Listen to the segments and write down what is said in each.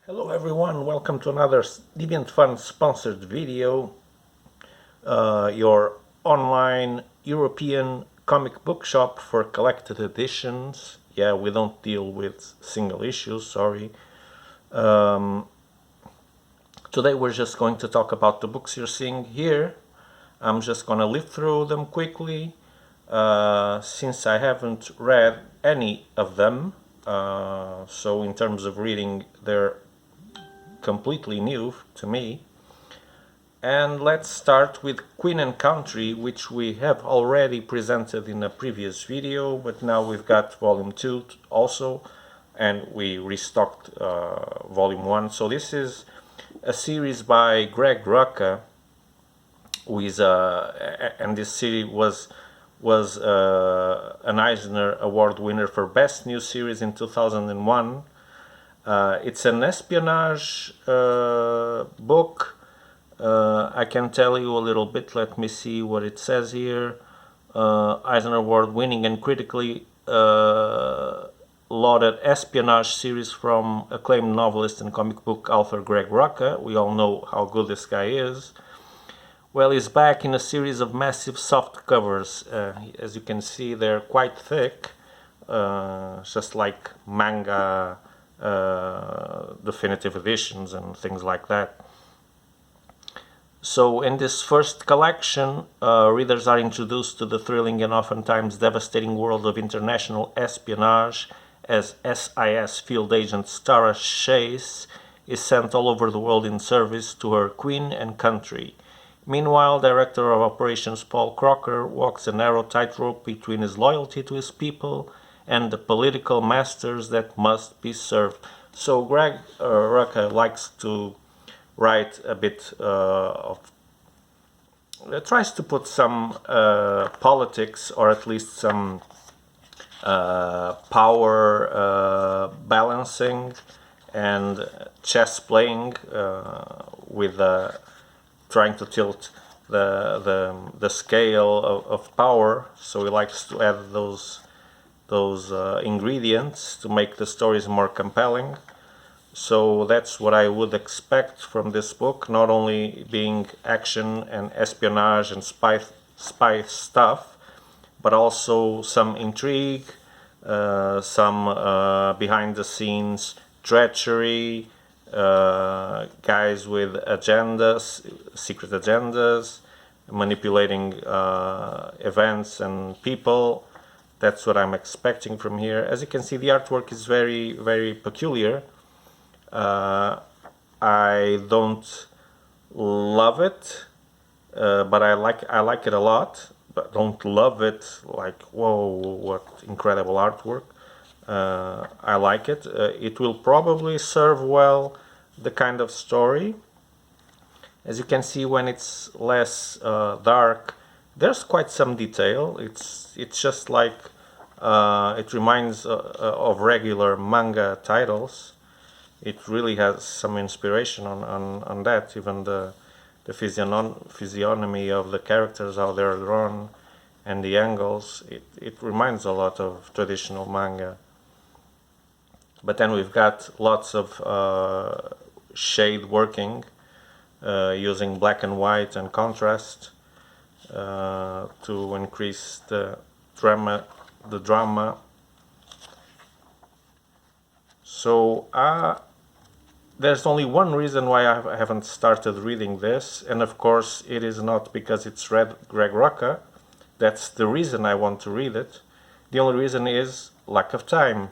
Hello everyone, welcome to another Deviant.fun sponsored video, your online European comic book shop for collected editions. Yeah, we don't deal with single issues, sorry. Today we're just going to talk about the books you're seeing here. I'm just going to live through them quickly, since I haven't read any of them. So in terms of reading, they're completely new to me. And let's start with Queen and Country, which we have already presented in a previous video, but now we've got volume 2 also, and we restocked volume 1. So this is a series by Greg Rucka, who is and this series was an Eisner Award winner for Best New Series in 2001. It's an espionage book. I can tell you a little bit. Let me see what it says here. Eisner Award winning and critically lauded espionage series from acclaimed novelist and comic book author Greg Rucka. We all know how good this guy is. Well, he's back in a series of massive soft covers. As you can see, they're quite thick, just like manga definitive editions and things like that. So in this first collection, readers are introduced to the thrilling and oftentimes devastating world of international espionage as SIS field agent Tara Chase is sent all over the world in service to her queen and country. Meanwhile, Director of Operations Paul Crocker walks a narrow tightrope between his loyalty to his people and the political masters that must be served. So Greg Rucka likes to write a bit tries to put some politics, or at least some power balancing and chess playing with trying to tilt the scale of power. So he likes to add those ingredients to make the stories more compelling. So that's what I would expect from this book, not only being action and espionage and spy stuff, but also some intrigue, some behind the scenes treachery, guys with agendas, secret agendas, manipulating events and people. That's what I'm expecting from here. As you can see, the artwork is very, very peculiar. I don't love it, but I like it a lot. But don't love it like, whoa, what incredible artwork. I like it. It will probably serve well the kind of story. As you can see, when it's less dark, there's quite some detail. It's just like it reminds of regular manga titles. It really has some inspiration on that. Even the physiognomy of the characters, how they're drawn, and the angles, it reminds a lot of traditional manga. But then we've got lots of shade working, using black and white and contrast to increase the drama. So there's only one reason why I haven't started reading this, and of course it is not because it's Greg Rucka. That's the reason I want to read it. The only reason is lack of time.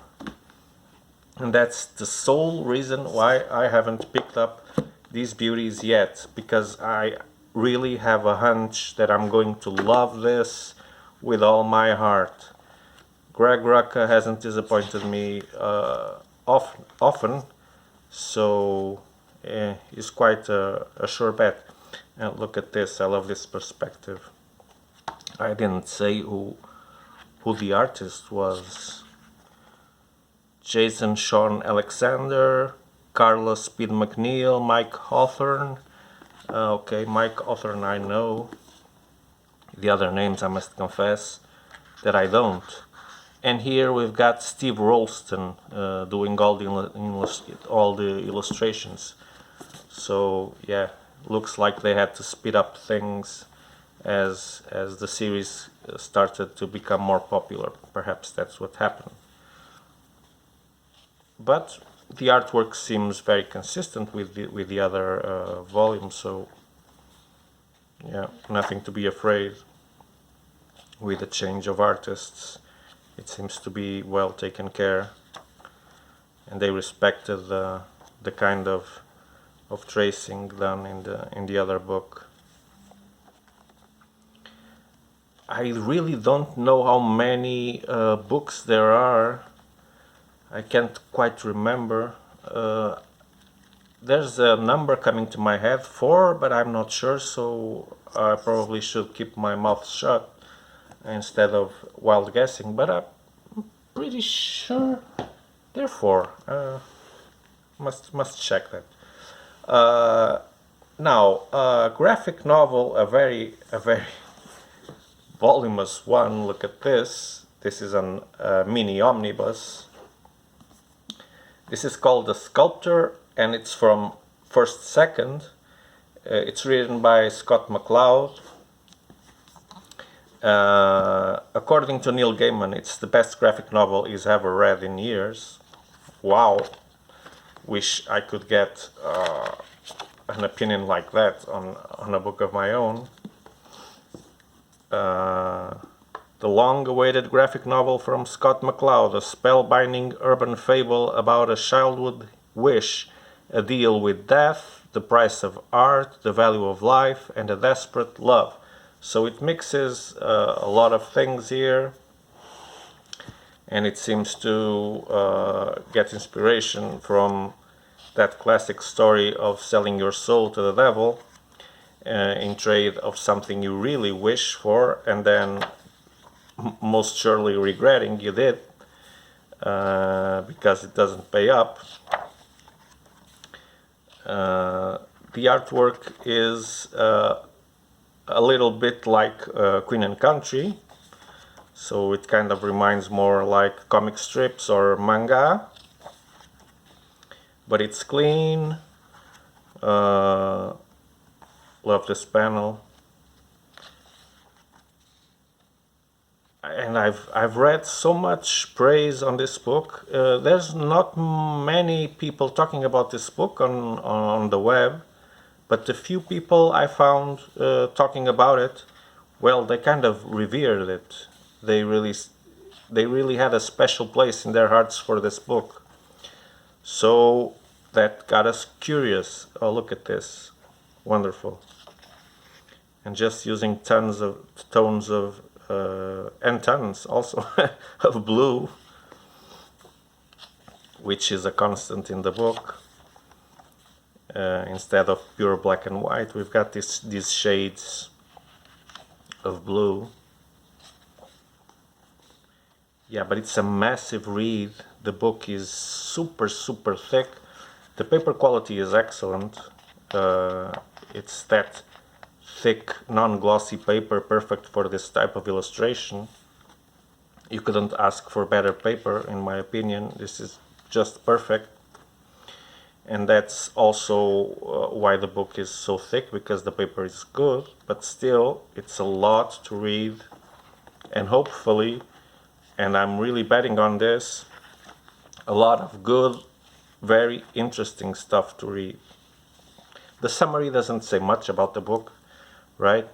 And that's the sole reason why I haven't picked up these beauties yet, because I really have a hunch that I'm going to love this with all my heart. Greg Rucka hasn't disappointed me often, so it's quite a sure bet. And look at this, I love this perspective. I didn't say who the artist was. Jason Sean Alexander, Carlos Speed McNeil, Mike Hawthorne. Okay, Mike Hawthorne I know. The other names I must confess that I don't. And here we've got Steve Rolston doing all the illustrations. So yeah, looks like they had to speed up things as the series started to become more popular. Perhaps that's what happened. But the artwork seems very consistent with the other volumes, so yeah, nothing to be afraid with the change of artists. It seems to be well taken care, and they respected the kind of tracing done in the other book. I really don't know how many books there are. I can't quite remember. There's a number coming to my head, 4, but I'm not sure, so I probably should keep my mouth shut instead of wild guessing, but I'm pretty sure there are 4. Must check that. Now, graphic novel, a very voluminous one. Look at this. This is a mini omnibus. This is called The Sculptor, and it's from First Second. It's written by Scott McCloud. According to Neil Gaiman, it's the best graphic novel he's ever read in years. Wow. Wish I could get an opinion like that on a book of my own. The long-awaited graphic novel from Scott McCloud, a spellbinding urban fable about a childhood wish, a deal with death, the price of art, the value of life, and a desperate love. So it mixes a lot of things here, and it seems to get inspiration from that classic story of selling your soul to the devil in trade of something you really wish for, and then most surely regretting you did because it doesn't pay up. The artwork is a little bit like Queen and Country, so it kind of reminds more like comic strips or manga, but it's clean. Love this panel. And I've read so much praise on this book. There's not many people talking about this book on the web, but the few people I found talking about it, well, they kind of revered it. They really had a special place in their hearts for this book. So that got us curious. Oh, look at this. Wonderful. And just using tones of and tons also of blue, which is a constant in the book. Instead of pure black and white, we've got these shades of blue. Yeah, but it's a massive read. The book is super thick. The paper quality is excellent. It's that thick, non-glossy paper, perfect for this type of illustration. You couldn't ask for better paper, in my opinion. This is just perfect. And that's also why the book is so thick, because the paper is good, but still it's a lot to read, and hopefully, and I'm really betting on this, a lot of good, very interesting stuff to read. The summary doesn't say much about the book, right?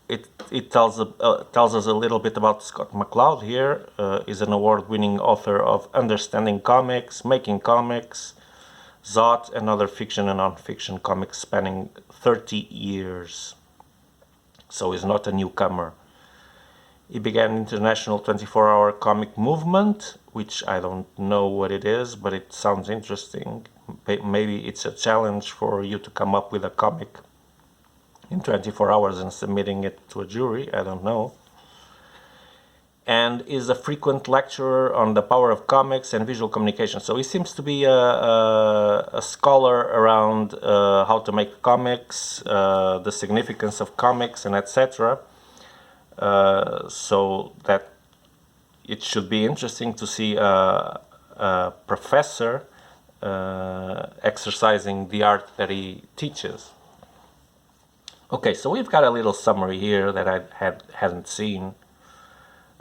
It tells us a little bit about Scott McCloud here. Is an award-winning author of Understanding Comics, Making Comics, Zot, and other fiction and non-fiction comics spanning 30 years. So he's not a newcomer. He began international 24-hour comic movement, which I don't know what it is, but it sounds interesting. Maybe it's a challenge for you to come up with a comic in 24 hours and submitting it to a jury, I don't know. And is a frequent lecturer on the power of comics and visual communication. So he seems to be a scholar around how to make comics, the significance of comics, and etc. so that it should be interesting to see a professor exercising the art that he teaches. Okay, so we've got a little summary here that I hadn't seen.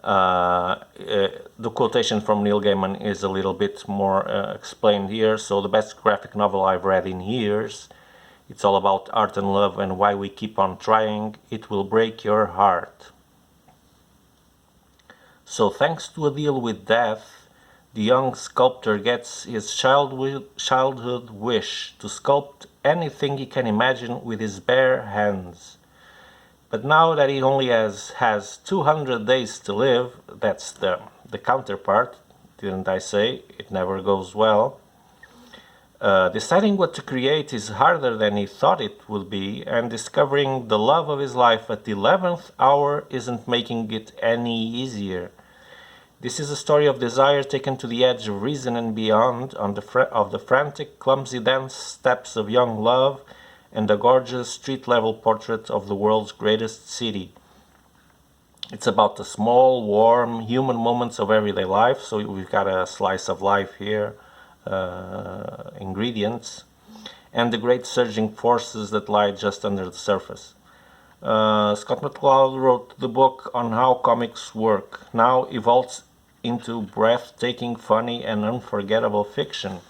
The quotation from Neil Gaiman is a little bit more explained here. So the best graphic novel I've read in years. It's all about art and love and why we keep on trying. It will break your heart. So thanks to a deal with death, the young sculptor gets his childhood wish to sculpt anything he can imagine with his bare hands. But now that he only has 200 days to live, that's the counterpart, didn't I say? It never goes well. Deciding what to create is harder than he thought it would be, and discovering the love of his life at the 11th hour isn't making it any easier. This is a story of desire taken to the edge of reason and beyond, of the frantic, clumsy dance steps of young love, and a gorgeous street-level portrait of the world's greatest city. It's about the small, warm, human moments of everyday life, so we've got a slice of life here, ingredients, and the great surging forces that lie just under the surface. Scott McCloud wrote the book on how comics work, now evolves into breathtaking, funny, and unforgettable fiction.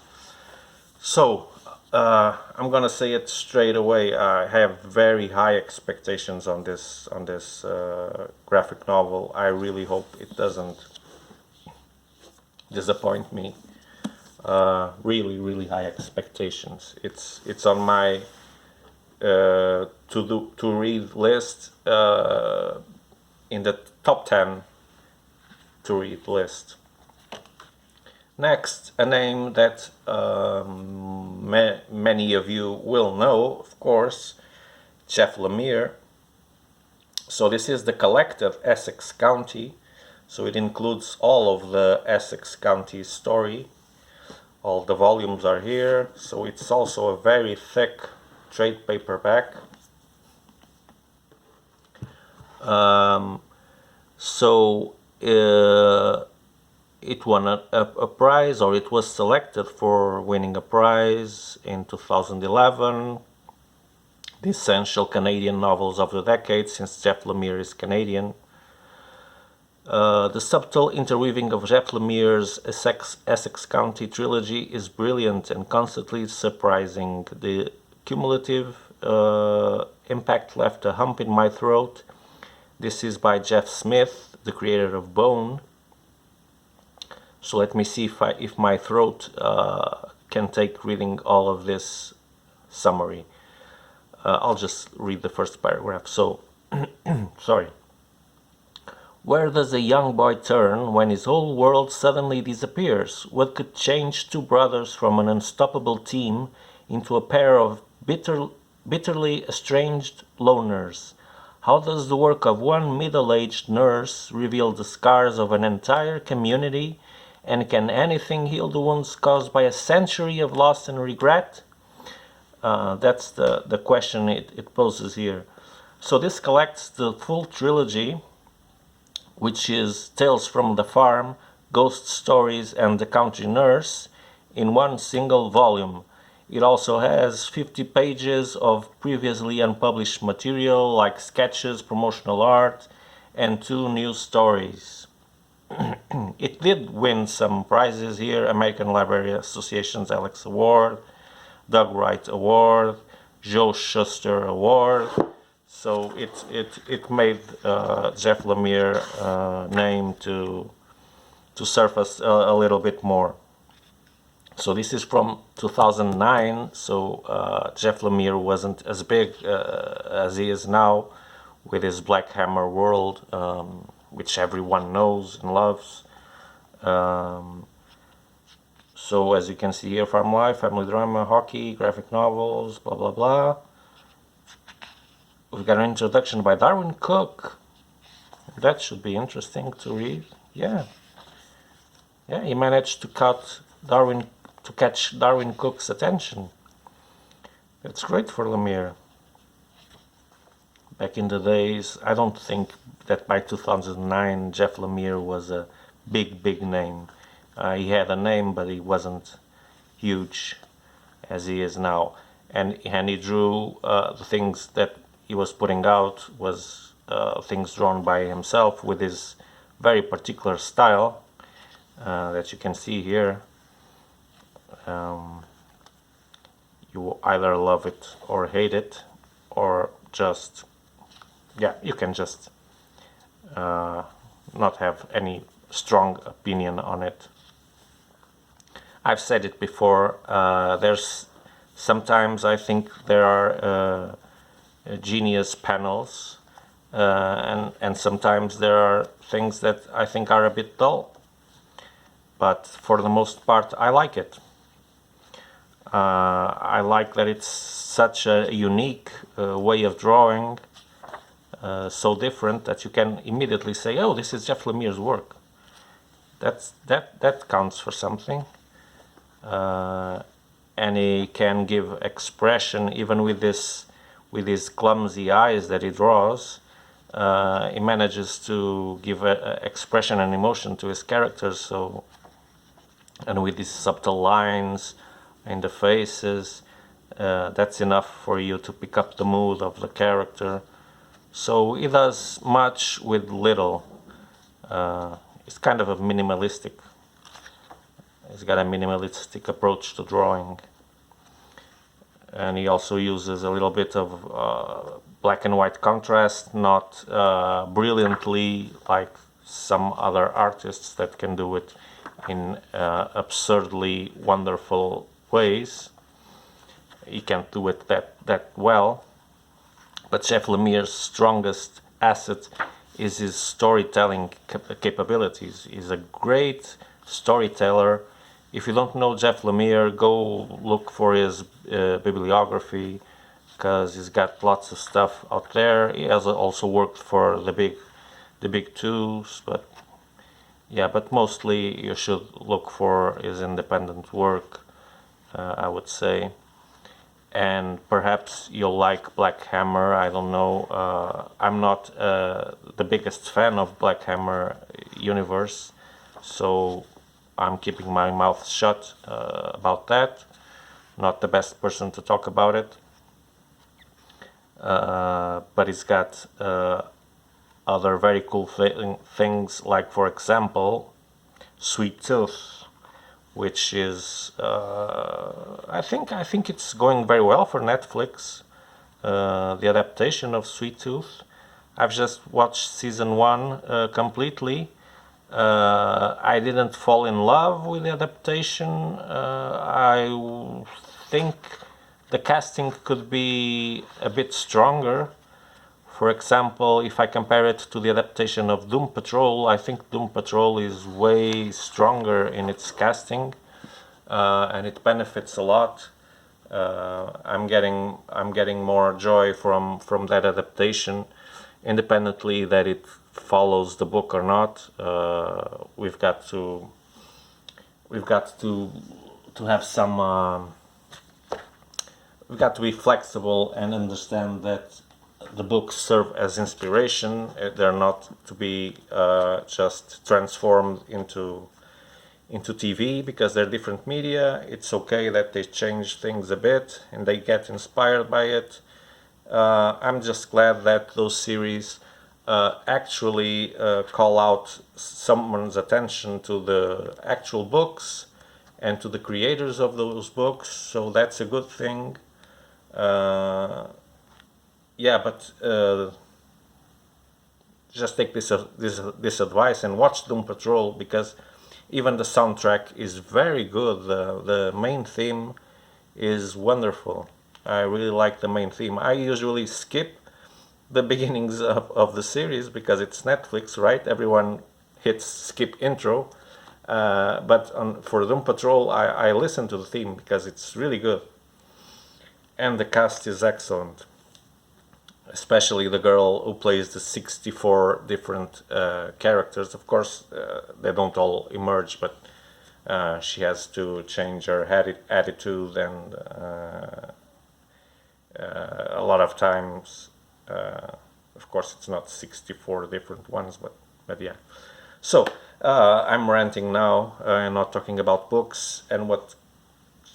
So, I'm gonna say it straight away. I have very high expectations on this graphic novel. I really hope it doesn't disappoint me. Really, really high expectations. It's on my to read list, in the top 10 to read list. Next, a name that many of you will know, of course, Jeff Lemire. So this is the collective Essex County, so it includes all of the Essex County story. All the volumes are here, so it's also a very thick trade paperback. It won a prize, or it was selected for winning a prize in 2011. The essential Canadian novels of the decade, since Jeff Lemire is Canadian. The subtle interweaving of Jeff Lemire's Essex County trilogy is brilliant and constantly surprising. The cumulative impact left a hump in my throat. This is by Jeff Smith, the creator of Bone. So let me see if my throat can take reading all of this summary. I'll just read the first paragraph. So, sorry. Where does a young boy turn when his whole world suddenly disappears? What could change two brothers from an unstoppable team into a pair of bitterly estranged loners? How does the work of one middle-aged nurse reveal the scars of an entire community? And can anything heal the wounds caused by a century of loss and regret? That's the question it poses here. So this collects the full trilogy, which is Tales from the Farm, Ghost Stories, and The Country Nurse, in one single volume. It also has 50 pages of previously unpublished material, like sketches, promotional art, and 2 new stories. It did win some prizes here: American Library Association's Alex Award, Doug Wright Award, Joe Shuster Award. So it made Jeff Lemire name to surface a little bit more. So this is from 2009. So Jeff Lemire wasn't as big as he is now with his Black Hammer world, which everyone knows and loves. So as you can see here, farm life, family drama, hockey, graphic novels, blah blah blah. We've got an introduction by Darwin Cook. That should be interesting to read. Yeah, he managed to catch Darwin Cook's attention. That's great for Lemire. back in the days. I don't think that by 2009 Jeff Lemire was a big name. He had a name, but he wasn't huge as he is now. And he drew the things that he was putting out was things drawn by himself with his very particular style that you can see here. You either love it or hate it, or just, yeah, you can just not have any strong opinion on it. I've said it before, there's sometimes I think there are genius panels, and sometimes there are things that I think are a bit dull, but for the most part I like it. I like that it's such a unique way of drawing, so different that you can immediately say, oh, this is Jeff Lemire's work. That counts for something. And he can give expression even with his clumsy eyes that he draws. He manages to give a expression and emotion to his characters. So, and with these subtle lines in the faces, that's enough for you to pick up the mood of the character. So he does much with little. It's kind of a minimalistic. He's got a minimalistic approach to drawing. And he also uses a little bit of black and white contrast, not brilliantly like some other artists that can do it in absurdly wonderful ways. He can't do it that well. But Jeff Lemire's strongest asset is his storytelling capabilities. He's a great storyteller. If you don't know Jeff Lemire, go look for his bibliography, because he's got lots of stuff out there. He has also worked for the big twos, but yeah, but mostly you should look for his independent work, I would say. And perhaps you'll like Black Hammer. I don't know. I'm not the biggest fan of Black Hammer universe, so I'm keeping my mouth shut about that. Not the best person to talk about it. But he's got other very cool things, like, for example, Sweet Tooth, which is I think it's going very well for Netflix. The adaptation of Sweet Tooth. I've just watched season 1 completely. I didn't fall in love with the adaptation. I think the casting could be a bit stronger. For example, if I compare it to the adaptation of Doom Patrol, I think Doom Patrol is way stronger in its casting, and it benefits a lot. I'm getting more joy from that adaptation, independently that it follows the book or not. We've got to have some. We've got to be flexible and understand that the books serve as inspiration. They're not to be just transformed into TV, because they're different media. It's okay that they change things a bit and they get inspired by it. I'm just glad that those series actually call out someone's attention to the actual books and to the creators of those books, so that's a good thing. Yeah, but just take this advice and watch Doom Patrol, because even the soundtrack is very good. The main theme is wonderful. I really like the main theme. I usually skip the beginnings of the series because it's Netflix, right? Everyone hits skip intro. But for Doom Patrol, I listen to the theme because it's really good. And the cast is excellent. Especially the girl who plays the 64 different characters. Of course, they don't all emerge, but she has to change her attitude, and a lot of times Of course, it's not 64 different ones, but yeah. So I'm ranting now and not talking about books. And what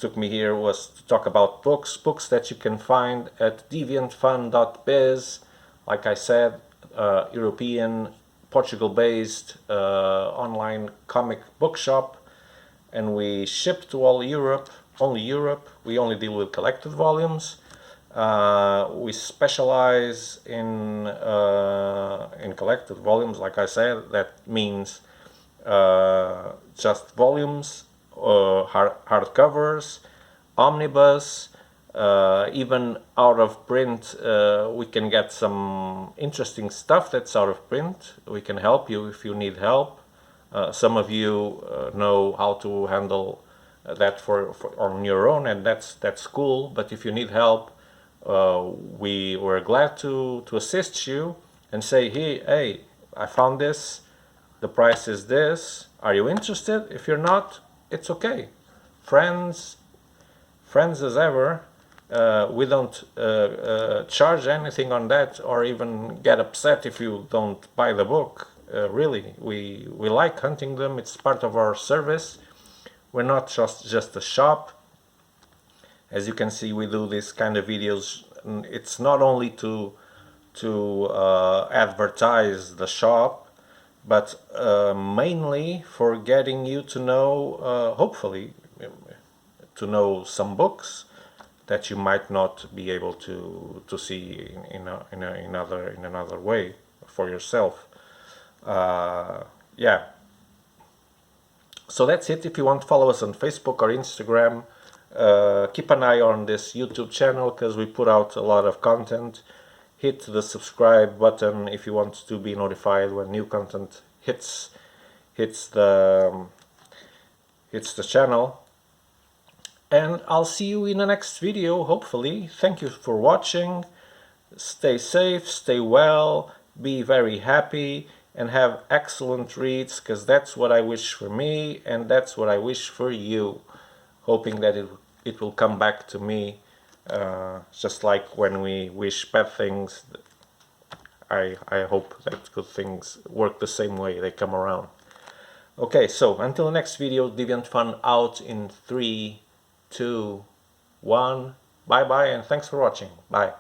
took me here was to talk about books that you can find at Deviant.fun.biz. Like I said, European, Portugal-based online comic bookshop, and we ship to all Europe. Only Europe. We only deal with collected volumes. We specialize in collected volumes. Like I said, that means just volumes, hardcovers, omnibus, even out of print. We can get some interesting stuff that's out of print. We can help you if you need help. Some of you know how to handle that for on your own, and that's cool. But if you need help, we were glad to assist you and say, hey, I found this. The price is this. Are you interested? If you're not, it's okay. Friends as ever. We don't charge anything on that, or even get upset if you don't buy the book. Really, we like hunting them. It's part of our service. We're not just a shop. As you can see, we do this kind of videos. It's not only to advertise the shop, but mainly for getting you to know, hopefully, to know some books that you might not be able to see in another way for yourself. Yeah. So that's it. If you want to follow us on Facebook or Instagram, keep an eye on this YouTube channel because we put out a lot of content. Hit the subscribe button if you want to be notified when new content hits the channel. And I'll see you in the next video, hopefully. Thank you for watching. Stay safe, stay well, be very happy, and have excellent reads, because that's what I wish for me, and that's what I wish for you. Hoping that it will come back to me, just like when we wish bad things. I hope that good things work the same way, they come around. Okay, so until the next video, Deviant Fun out in 3, 2, 1. Bye bye, and thanks for watching. Bye.